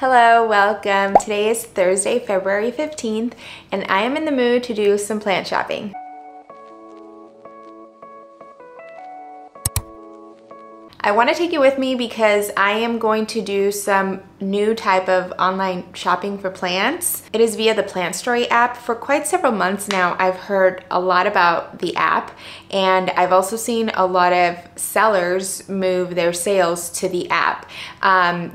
Hello, welcome. Today is Thursday, February 15th, and I am in the mood to do some plant shopping. I want to take you with me because I am going to do some new type of online shopping for plants. It is via the Plantstory app. For quite several months now, I've heard a lot about the app, and I've also seen a lot of sellers move their sales to the app.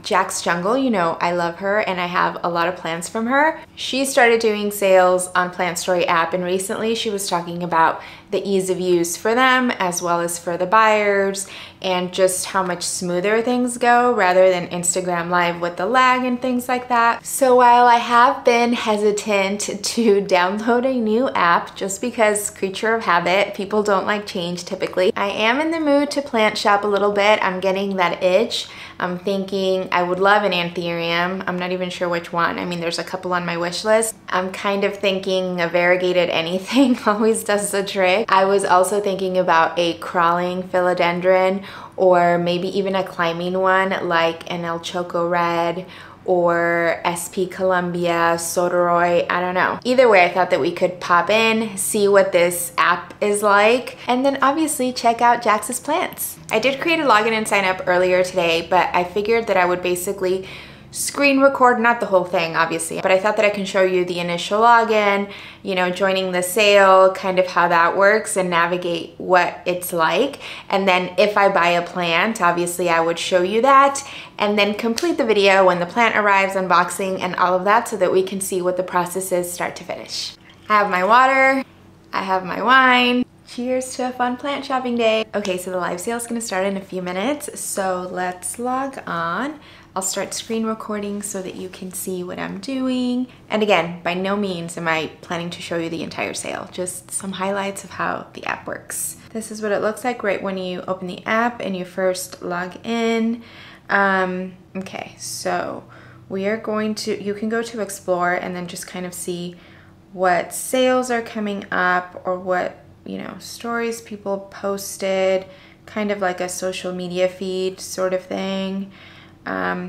Jack's Jungle, you know, I love her and I have a lot of plants from her. She started doing sales on Plantstory app, and recently she was talking about the ease of use for them as well as for the buyers, and just how much smoother things go rather than Instagram Live with the lag and things like that. So while I have been hesitant to download a new app just because creature of habit, people don't like change typically, I am in the mood to plant shop a little bit. I'm getting that itch. I'm thinking I would love an anthurium. I'm not even sure which one. I mean, there's a couple on my wish list. I'm kind of thinking a variegated anything always does the trick. I was also thinking about a crawling philodendron, or maybe even a climbing one like an El Choco Red or SP Columbia, Soderoy, I don't know. Either way, I thought that we could pop in, see what this app is like, and then obviously check out Jax's plants. I did create a login and sign up earlier today, but I figured that I would basically screen record, not the whole thing obviously, but I thought that I can show you the initial login, you know, joining the sale, kind of how that works and navigate what it's like. And then if I buy a plant, obviously I would show you that, and then complete the video when the plant arrives, unboxing and all of that, so that we can see what the process is start to finish. I have my water, I have my wine. Cheers to a fun plant shopping day. Okay, so the live sale is gonna start in a few minutes, so let's log on. I'll start screen recording so that you can see what I'm doing. And again, by no means am I planning to show you the entire sale, just some highlights of how the app works. This is what it looks like right when you open the app and you first log in. Okay, so we are going to, you can go to explore and then just kind of see what sales are coming up, or what, you know, stories people posted, kind of like a social media feed sort of thing.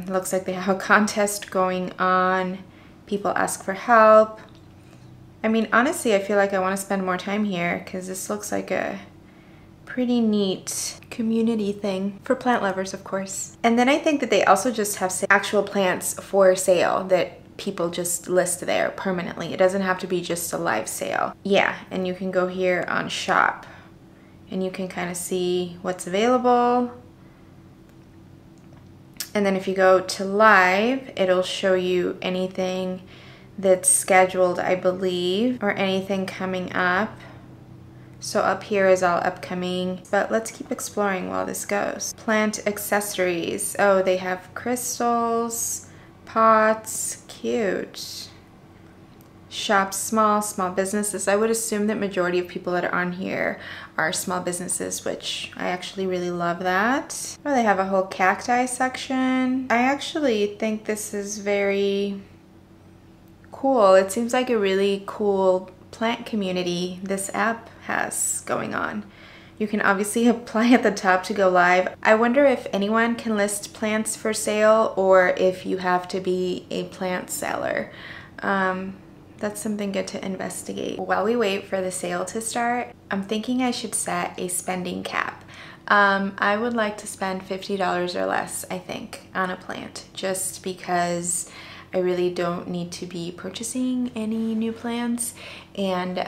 Looks like they have a contest going on. People ask for help. I mean, honestly, I feel like I want to spend more time here because this looks like a pretty neat community thing for plant lovers, of course. And then I think that they also just have actual plants for sale that people just list there permanently. It doesn't have to be just a live sale. Yeah, and you can go here on shop and you can kind of see what's available. And then if you go to live, it'll show you anything that's scheduled, I believe, or anything coming up. So up here is all upcoming, but let's keep exploring while this goes. Plant accessories. Oh, they have crystals, pots, cute. Shop small businesses. I would assume that majority of people that are on here are small businesses, which I actually really love that. Oh, they have a whole cacti section. I actually think this is very cool. It seems like a really cool plant community this app has going on. You can obviously apply at the top to go live. I wonder if anyone can list plants for sale or if you have to be a plant seller. That's something good to investigate. While we wait for the sale to start, I'm thinking I should set a spending cap. I would like to spend $50 or less, I think, on a plant, just because I really don't need to be purchasing any new plants. And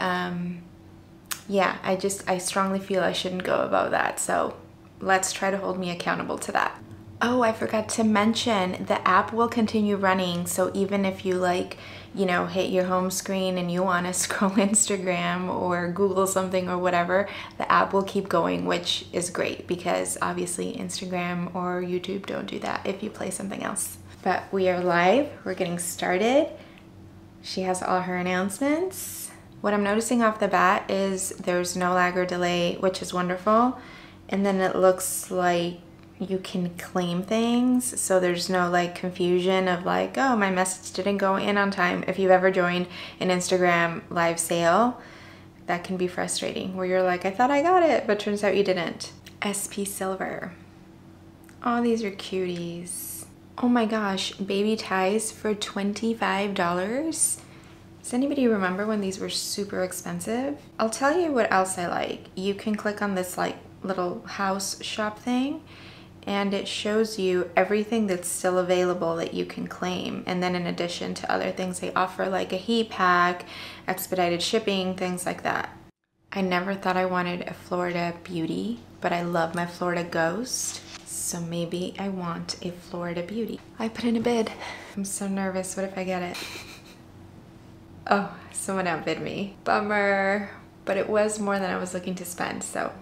yeah, I strongly feel I shouldn't go above that. So let's try to hold me accountable to that. Oh, I forgot to mention, the app will continue running. So even if you like, you know, hit your home screen and you want to scroll Instagram or Google something or whatever, the app will keep going, which is great because obviously Instagram or YouTube don't do that if you play something else. But we are live, we're getting started. She has all her announcements. What I'm noticing off the bat is there's no lag or delay, which is wonderful. And then it looks like you can claim things, so there's no like confusion of like, oh, my message didn't go in on time. If you've ever joined an Instagram live sale, that can be frustrating, where you're like, I thought I got it, but turns out you didn't. SP Silver. Oh, these are cuties. Oh my gosh, baby ties for $25. Does anybody remember when these were super expensive? I'll tell you what else I like. You can click on this like little house shop thing and it shows you everything that's still available that you can claim. And then in addition to other things they offer like a heat pack, expedited shipping, things like that. I never thought I wanted a Florida beauty, but I love my Florida ghost. So maybe I want a Florida beauty. I put in a bid. I'm so nervous. What if I get it? Oh, someone outbid me. Bummer. But it was more than I was looking to spend, so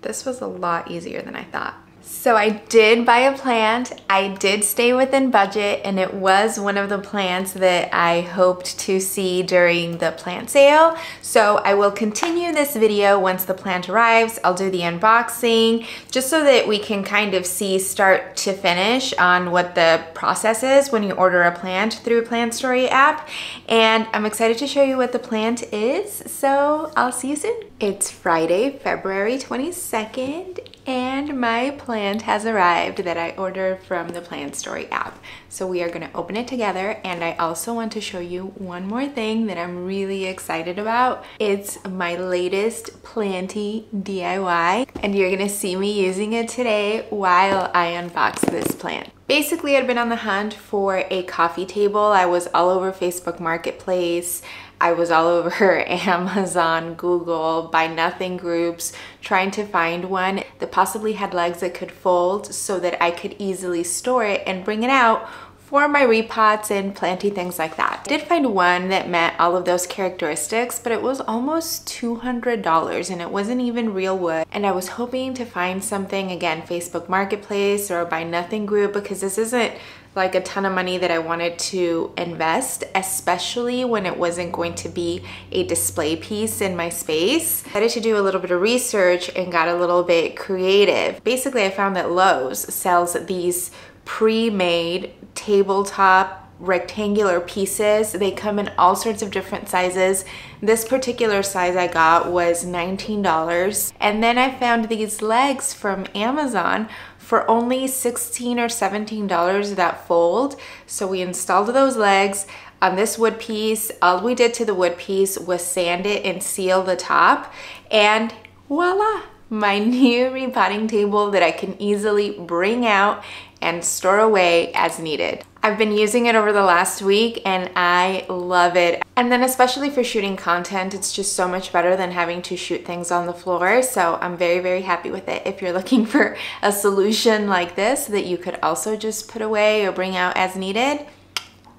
this was a lot easier than I thought. So I did buy a plant, I did stay within budget, and it was one of the plants that I hoped to see during the plant sale. So I will continue this video once the plant arrives. I'll do the unboxing just so that we can kind of see start to finish on what the process is when you order a plant through Plantstory app. And I'm excited to show you what the plant is, so I'll see you soon. It's Friday, February 22nd, and my plant has arrived that I ordered from the Plantstory app. So we are gonna open it together, and I also want to show you one more thing that I'm really excited about. It's my latest planty DIY, and you're gonna see me using it today while I unbox this plant. Basically, I'd been on the hunt for a coffee table. I was all over Facebook Marketplace. I was all over Amazon, Google, Buy Nothing groups, trying to find one that possibly had legs that could fold so that I could easily store it and bring it out for my repots and planting things like that. I did find one that met all of those characteristics, but it was almost $200 and it wasn't even real wood. And I was hoping to find something, again, Facebook Marketplace or a Buy Nothing group, because this isn't like a ton of money that I wanted to invest, especially when it wasn't going to be a display piece in my space. I had to do a little bit of research and got a little bit creative. Basically, I found that Lowe's sells these pre-made tabletop rectangular pieces. They come in all sorts of different sizes. This particular size I got was $19. And then I found these legs from Amazon for only $16 or $17 that fold. So we installed those legs on this wood piece. All we did to the wood piece was sand it and seal the top, and voila, my new repotting table that I can easily bring out and store away as needed. I've been using it over the last week and I love it. And then especially for shooting content, it's just so much better than having to shoot things on the floor. So I'm very, very happy with it. If you're looking for a solution like this that you could also just put away or bring out as needed,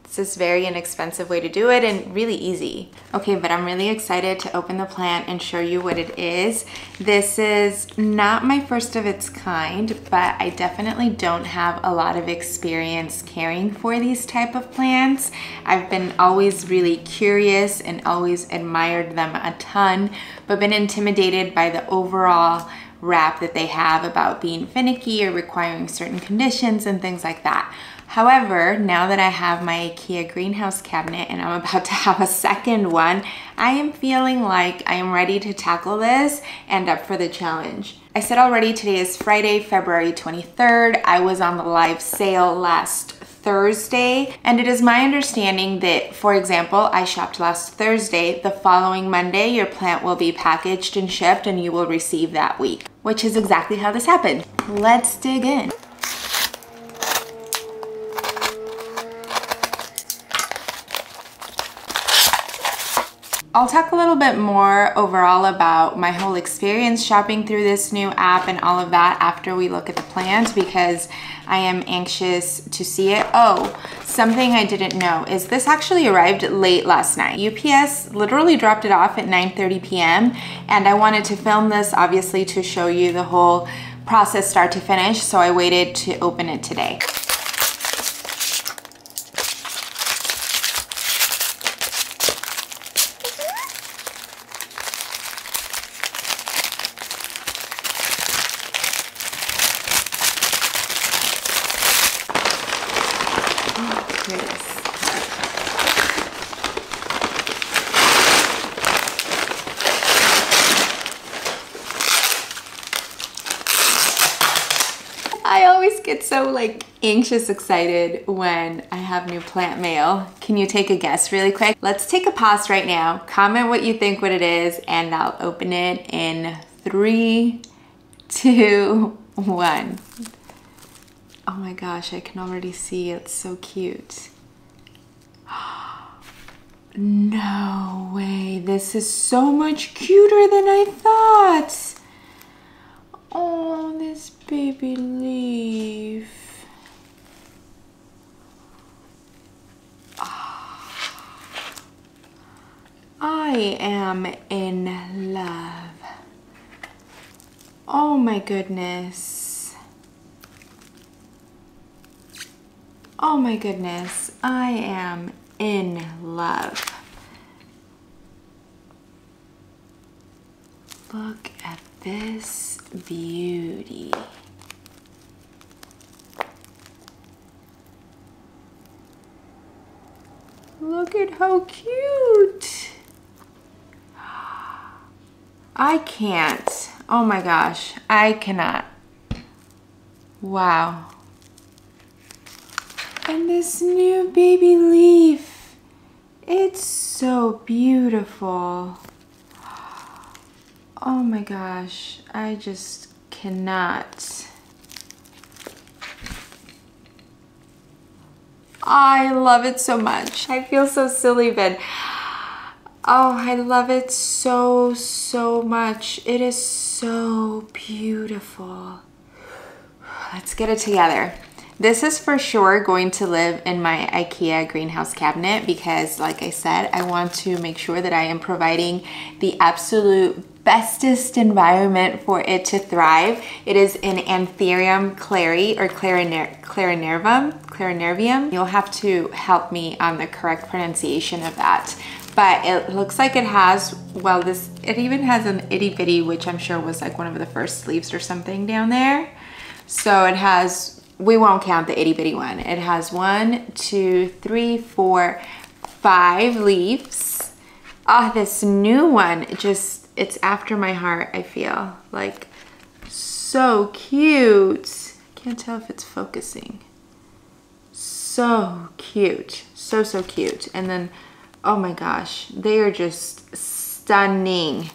it's this very inexpensive way to do it and really easy. Okay, but I'm really excited to open the plant and show you what it is. This is not my first of its kind, but I definitely don't have a lot of experience caring for these type of plants. I've been always really curious and always admired them a ton, but been intimidated by the overall rap that they have about being finicky or requiring certain conditions and things like that. However, now that I have my IKEA greenhouse cabinet and I'm about to have a second one, I am feeling like I am ready to tackle this and up for the challenge. I said already, today is Friday, February 23rd. I was on the live sale last Thursday, and it is my understanding that, for example, I shopped last Thursday. The following Monday, your plant will be packaged and shipped and you will receive that week, which is exactly how this happened. Let's dig in. I'll talk a little bit more overall about my whole experience shopping through this new app and all of that after we look at the plant, because I am anxious to see it. Oh, something I didn't know is this actually arrived late last night. UPS literally dropped it off at 9:30 p.m. and I wanted to film this obviously to show you the whole process start to finish, so I waited to open it today. get so like anxious, excited when I have new plant mail. Can you take a guess really quick? Let's take a pause right now. Comment what you think what it is, and I'll open it in 3, 2, 1. Oh my gosh, I can already see it's so cute. No way, this is so much cuter than I thought. Oh, this baby leaf. I am in love. Oh my goodness. Oh my goodness, I am in love. Look at this beauty. Look at how cute. I can't. Oh my gosh, I cannot. Wow. And this new baby leaf, it's so beautiful. Oh my gosh, I just cannot. I love it so much. I feel so silly, but oh, I love it so, so much. It is so beautiful. Let's get it together. This is for sure going to live in my IKEA greenhouse cabinet because, like I said, I want to make sure that I am providing the absolute bestest environment for it to thrive. It is in Anthurium clary or clarinervium. You'll have to help me on the correct pronunciation of that. But it looks like it has, well, it even has an itty bitty, which I'm sure was like one of the first leaves or something down there. So it has, we won't count the itty bitty one. It has 1, 2, 3, 4, 5 leaves. Oh, this new one, it's after my heart, I feel. Like, so cute. Can't tell if it's focusing. So cute. So, so cute. And then, oh my gosh, they are just stunning.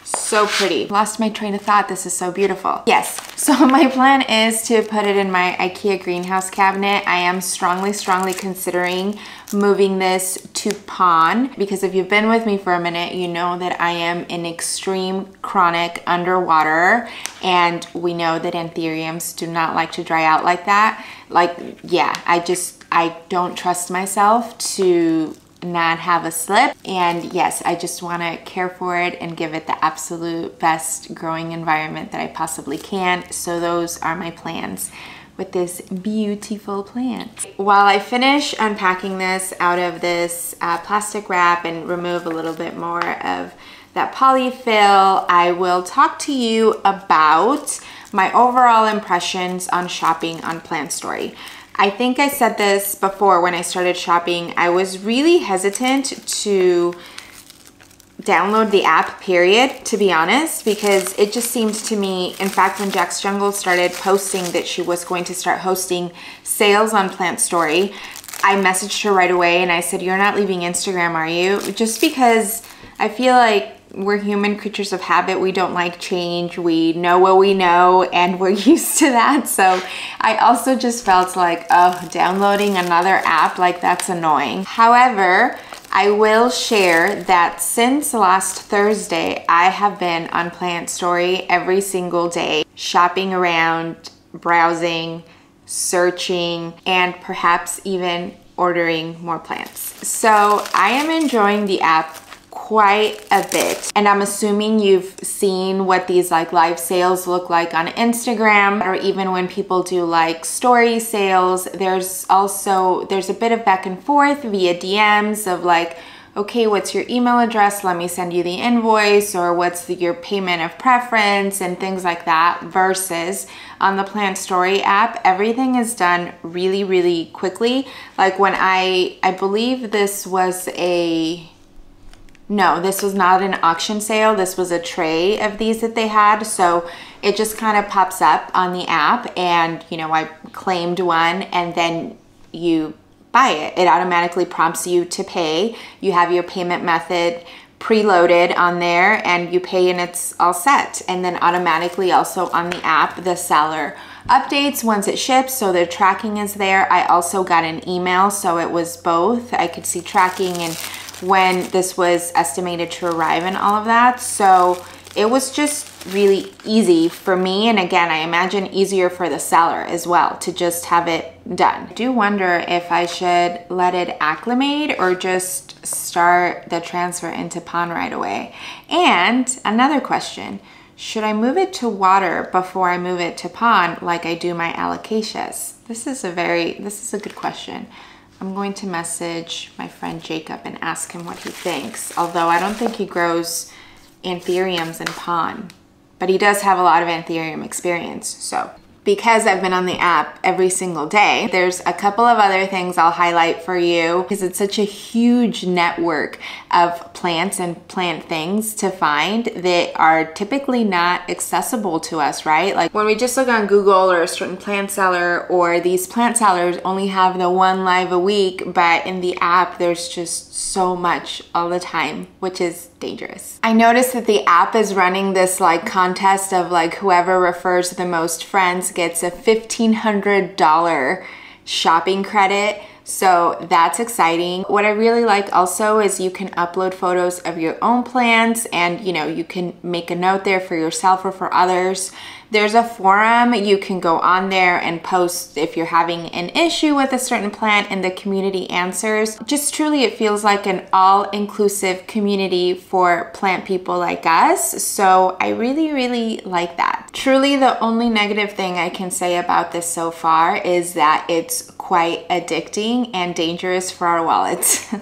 So pretty. Lost my train of thought. This is so beautiful. Yes, so my plan is to put it in my IKEA greenhouse cabinet. I am strongly considering moving this to pond because if you've been with me for a minute, you know that I am in extreme chronic underwater, and we know that anthuriums do not like to dry out like that. Like, yeah, I don't trust myself to not have a slip. And yes, I just want to care for it and give it the absolute best growing environment that I possibly can. So those are my plans with this beautiful plant. While I finish unpacking this out of this plastic wrap and remove a little bit more of that polyfill, I will talk to you about my overall impressions on shopping on Plantstory. I think I said this before when I started shopping. I was really hesitant to download the app, period, to be honest, because it just seemed to me, in fact, when Jack's Jungle started posting that she was going to start hosting sales on Plantstory, I messaged her right away and I said, "You're not leaving Instagram, are you?" Just because I feel like we're human creatures of habit. We don't like change. We know what we know and we're used to that. So I also just felt like, oh, downloading another app, like that's annoying. However, I will share that since last Thursday, I have been on Plantstory every single day, shopping around, browsing, searching, and perhaps even ordering more plants. So I am enjoying the app quite a bit, and I'm assuming you've seen what these like live sales look like on Instagram, or even when people do like story sales. There's a bit of back and forth via DMs of like, okay, what's your email address? Let me send you the invoice, or what's your payment of preference and things like that. Versus on the Plantstory app, everything is done really, really quickly. Like when I believe this was a No, this was not an auction sale. This was a tray of these that they had. So it just kind of pops up on the app, and you know, I claimed one, and then you buy it. It automatically prompts you to pay. You have your payment method preloaded on there, and you pay and it's all set. And then automatically also on the app, the seller updates once it ships, so the tracking is there. I also got an email, so it was both. I could see tracking and when this was estimated to arrive and all of that. So it was just really easy for me, and again, I imagine easier for the seller as well to just have it done. I do wonder if I should let it acclimate or just start the transfer into pond right away. And another question, should I move it to water before I move it to pond like I do my alocasias? This is a good question. I'm going to message my friend Jacob and ask him what he thinks, although I don't think he grows anthuriums in pond, but he does have a lot of anthurium experience. So because I've been on the app every single day, there's a couple of other things I'll highlight for you, because it's such a huge network of plants and plant things to find that are typically not accessible to us, right? Like when we just look on Google or a certain plant seller, or these plant sellers only have the one live a week, but in the app there's just so much all the time, which is dangerous. I noticed that the app is running this like contest of like whoever refers the most friends gets a $1,500 shopping credit. So that's exciting. What I really like also is you can upload photos of your own plants, and you know, you can make a note there for yourself or for others. There's a forum, you can go on there and post if you're having an issue with a certain plant, and the community answers. Just truly, it feels like an all-inclusive community for plant people like us. So I really, really like that. Truly, the only negative thing I can say about this so far is that it's quite addicting and dangerous for our wallets.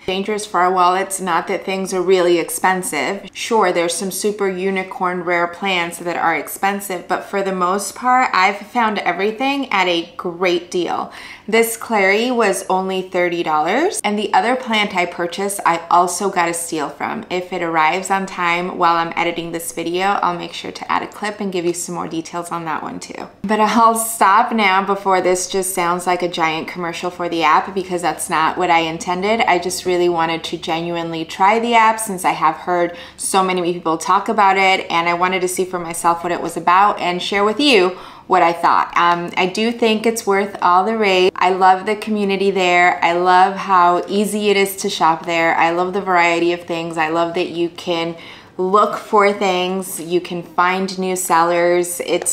Dangerous for our wallets, not that things are really expensive. Sure, there's some super unicorn rare plants that are expensive, but for the most part, I've found everything at a great deal. This clary was only $30, and the other plant I purchased, I also got a steal from. If it arrives on time while I'm editing this video, I'll make sure to add a clip and give you some more details on that one too. But I'll stop now before this just sounds like a giant commercial for the app, because that's not what I intended. I just really wanted to genuinely try the app, since I have heard so many people talk about it, and I wanted to see for myself what it was about and share with you what I thought. I do think it's worth all the rage. I love the community there. I love how easy it is to shop there. I love the variety of things. I love that you can look for things, you can find new sellers. It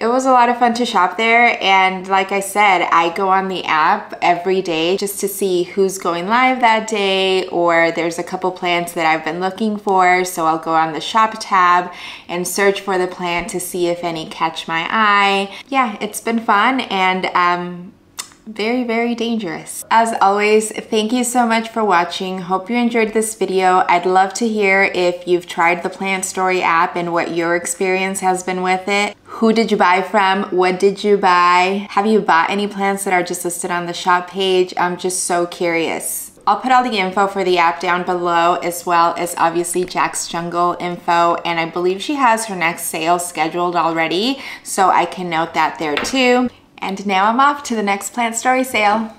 was a lot of fun to shop there, and like I said, I go on the app every day just to see who's going live that day, or there's a couple plants that I've been looking for, so I'll go on the shop tab and search for the plant to see if any catch my eye. Yeah, it's been fun, and very, very dangerous. As always, thank you so much for watching. Hope you enjoyed this video. I'd love to hear if you've tried the Plantstory app and what your experience has been with it. Who did you buy from? What did you buy? Have you bought any plants that are just listed on the shop page? I'm just so curious. I'll put all the info for the app down below, as well as obviously Jack's Jungle info, and I believe she has her next sale scheduled already, so I can note that there too. And now I'm off to the next Plantstory sale.